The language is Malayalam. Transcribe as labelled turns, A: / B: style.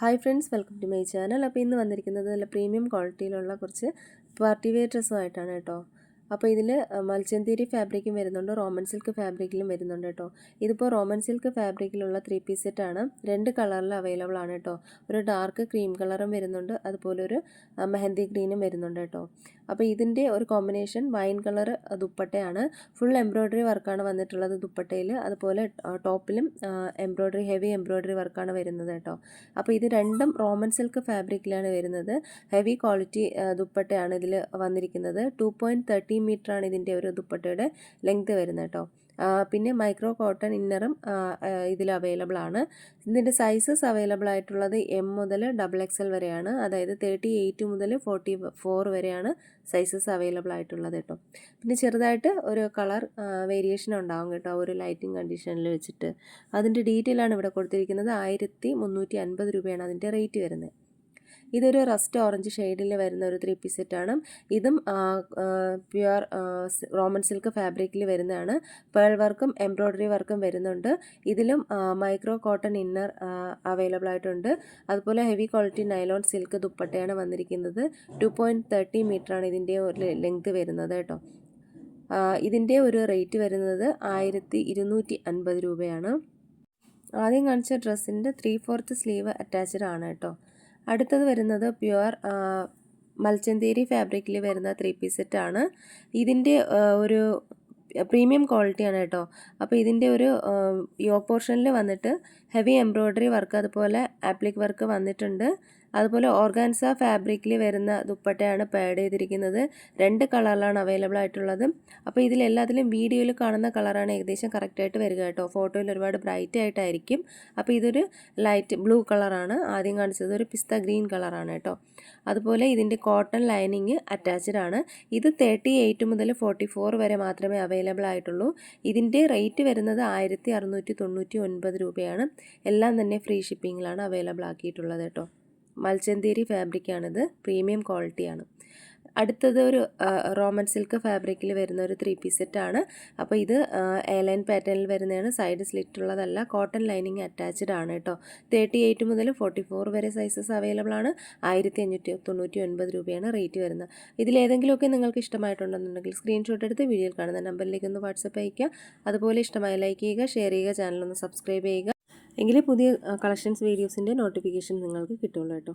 A: Hi friends, welcome to my channel. അപ്പോൾ ഇന്ന് വന്നിരിക്കുന്നത് നല്ല പ്രീമിയം ക്വാളിറ്റിയിലുള്ള കുറച്ച് പാർട്ടി വെയർ ഡ്രസ്സുമായിട്ടാണ് കേട്ടോ. അപ്പോൾ ഇതിൽ മൽച്ചന്തേരി ഫാബ്രിക്കും വരുന്നുണ്ട്, റോമൻ സിൽക്ക് ഫാബ്രിക്കിലും വരുന്നുണ്ട് കേട്ടോ. ഇതിപ്പോൾ റോമൻ സിൽക്ക് ഫാബ്രിക്കിലുള്ള 3 പീസ് സെറ്റാണ്. 2 കളറിൽ അവൈലബിൾ ആണ് കേട്ടോ. ഒരു ഡാർക്ക് ക്രീം കളറും വരുന്നുണ്ട്, അതുപോലെ ഒരു മെഹന്തി ഗ്രീനും വരുന്നുണ്ട് കേട്ടോ. അപ്പോൾ ഇതിൻ്റെ ഒരു കോമ്പിനേഷൻ വൈൻ കളർ ദുപ്പട്ടയാണ്. ഫുൾ എംബ്രോയ്ഡറി വർക്കാണ് വന്നിട്ടുള്ളത് ദുപ്പട്ടയിൽ. അതുപോലെ ടോപ്പിലും ഹെവി എംബ്രോയ്ഡറി വർക്കാണ് വരുന്നത് കേട്ടോ. അപ്പോൾ ഇത് രണ്ടും റോമൻ സിൽക്ക് ഫാബ്രിക്കിലാണ് വരുന്നത്. ഹെവി ക്വാളിറ്റി ദുപ്പട്ടയാണ് ഇതിൽ വന്നിരിക്കുന്നത്. 2.30 മീറ്ററാണ് ഇതിൻ്റെ ഒരു ദുപ്പട്ടയുടെ ലെങ്ത് വരുന്നത് കേട്ടോ. പിന്നെ മൈക്രോ കോട്ടൺ ഇന്നറും ഇതിൽ അവൈലബിൾ ആണ്. ഇതിൻ്റെ സൈസസ് അവൈലബിൾ ആയിട്ടുള്ളത് M മുതൽ XXL വരെയാണ്. അതായത് 38 മുതൽ 44 വരെയാണ് സൈസസ് അവൈലബിൾ ആയിട്ടുള്ളത് കേട്ടോ. പിന്നെ ചെറുതായിട്ട് ഒരു കളർ വേരിയേഷൻ ഉണ്ടാകും കേട്ടോ, ഒരു ലൈറ്റിംഗ് കണ്ടീഷനിൽ വെച്ചിട്ട്. അതിൻ്റെ ഡീറ്റെയിൽ ആണ് ഇവിടെ കൊടുത്തിരിക്കുന്നത്. 1350 രൂപയാണ് അതിൻ്റെ റേറ്റ് വരുന്നത്. ഇതൊരു റസ്റ്റ് ഓറഞ്ച് ഷെയ്ഡിൽ വരുന്ന ഒരു 3 പീസ് സെറ്റാണ്. ഇതും പ്യുവർ റോമൻ സിൽക്ക് ഫാബ്രിക്കിൽ വരുന്നതാണ്. പേൾ വർക്കും എംബ്രോയ്ഡറി വർക്കും വരുന്നുണ്ട്. ഇതിലും മൈക്രോ കോട്ടൺ ഇന്നർ അവൈലബിൾ ആയിട്ടുണ്ട്. അതുപോലെ ഹെവി ക്വാളിറ്റി നൈലോൺ സിൽക്ക് ദുപ്പട്ടയാണ് വന്നിരിക്കുന്നത്. 2.30 മീറ്ററാണ് ഇതിൻ്റെ ഒരു ലെങ്ത് വരുന്നത് കേട്ടോ. ഇതിൻ്റെ ഒരു റേറ്റ് വരുന്നത് 1250 രൂപയാണ്. ആദ്യം കാണിച്ച ഡ്രസ്സിൻ്റെ 3/4 സ്ലീവ് അറ്റാച്ച്ഡ് ആണ് കേട്ടോ. അടുത്തത് വരുന്നത് പ്യുവർ മൽച്ചന്തേരി ഫാബ്രിക്കിൽ വരുന്ന 3 പീസ് സെറ്റാണ്. ഇതിൻ്റെ ഒരു പ്രീമിയം ക്വാളിറ്റിയാണ് കേട്ടോ. അപ്പോൾ ഇതിൻ്റെ ഒരു യോ പോർഷനിൽ വന്നിട്ട് ഹെവി എംബ്രോയ്ഡറി വർക്ക്, അതുപോലെ ആപ്ലിക് വർക്ക് വന്നിട്ടുണ്ട്. അതുപോലെ ഓർഗാൻസ ഫാബ്രിക്കിൽ വരുന്ന ദുപ്പട്ടയാണ് പാഡ് ചെയ്തിരിക്കുന്നത്. 2 കളറിലാണ് അവൈലബിൾ ആയിട്ടുള്ളത്. അപ്പോൾ ഇതിലെല്ലാത്തിലും വീഡിയോയിൽ കാണുന്ന കളറാണ് ഏകദേശം കറക്റ്റായിട്ട് വരിക കേട്ടോ. ഫോട്ടോയിൽ ഒരുപാട് ബ്രൈറ്റ് ആയിട്ടായിരിക്കും. അപ്പോൾ ഇതൊരു ലൈറ്റ് ബ്ലൂ കളറാണ്. ആദ്യം കാണിച്ചത് ഒരു പിസ്ത ഗ്രീൻ കളറാണ് കേട്ടോ. അതുപോലെ ഇതിൻ്റെ കോട്ടൺ ലൈനിങ് അറ്റാച്ച്ഡ് ആണ്. ഇത് 38 മുതൽ 44 വരെ മാത്രമേ അവൈലബിൾ ആയിട്ടുള്ളൂ. ഇതിൻ്റെ റേറ്റ് വരുന്നത് 1699 രൂപയാണ്. എല്ലാം തന്നെ ഫ്രീ ഷിപ്പിങ്ങിലാണ് അവൈലബിൾ ആക്കിയിട്ടുള്ളത് കേട്ടോ. മൽച്ചന്തേരി ഫാബ്രിക്കാണിത്, പ്രീമിയം ക്വാളിറ്റിയാണ്. അടുത്തത് ഒരു റോമൻ സിൽക്ക് ഫാബ്രിക്കിൽ വരുന്ന ഒരു 3 പീസ് സെറ്റാണ്. അപ്പോൾ ഇത് എയർലൈൻ പാറ്റേണിൽ വരുന്നതാണ്. സൈഡ് സ്ലിറ്റ് ഉള്ളതല്ല, കോട്ടൺ ലൈനിങ് അറ്റാച്ച്ഡ് ആണ് കേട്ടോ. 38 മുതൽ 44 വരെ സൈസസ് അവൈലബിൾ ആണ്. 1599 രൂപയാണ് റേറ്റ് വരുന്നത്. ഇതിലേതെങ്കിലുമൊക്കെ നിങ്ങൾക്ക് ഇഷ്ടമായിട്ടുണ്ടെന്നുണ്ടെങ്കിൽ സ്ക്രീൻഷോട്ട് എടുത്ത് വീഡിയോയിൽ കാണുന്ന നമ്പറിലേക്ക് ഒന്ന് വാട്സപ്പ് അയയ്ക്കുക. അതുപോലെ ഇഷ്ടമായ ലൈക്ക് ചെയ്യുക, ഷെയർ ചെയ്യുക, ചാനലൊന്ന് സബ്സ്ക്രൈബ് ചെയ്യുക. എങ്കിലേ പുതിയ കളക്ഷൻസ് വീഡിയോസിൻ്റെ നോട്ടിഫിക്കേഷൻ നിങ്ങൾക്ക് കിട്ടുള്ളൂ കേട്ടോ.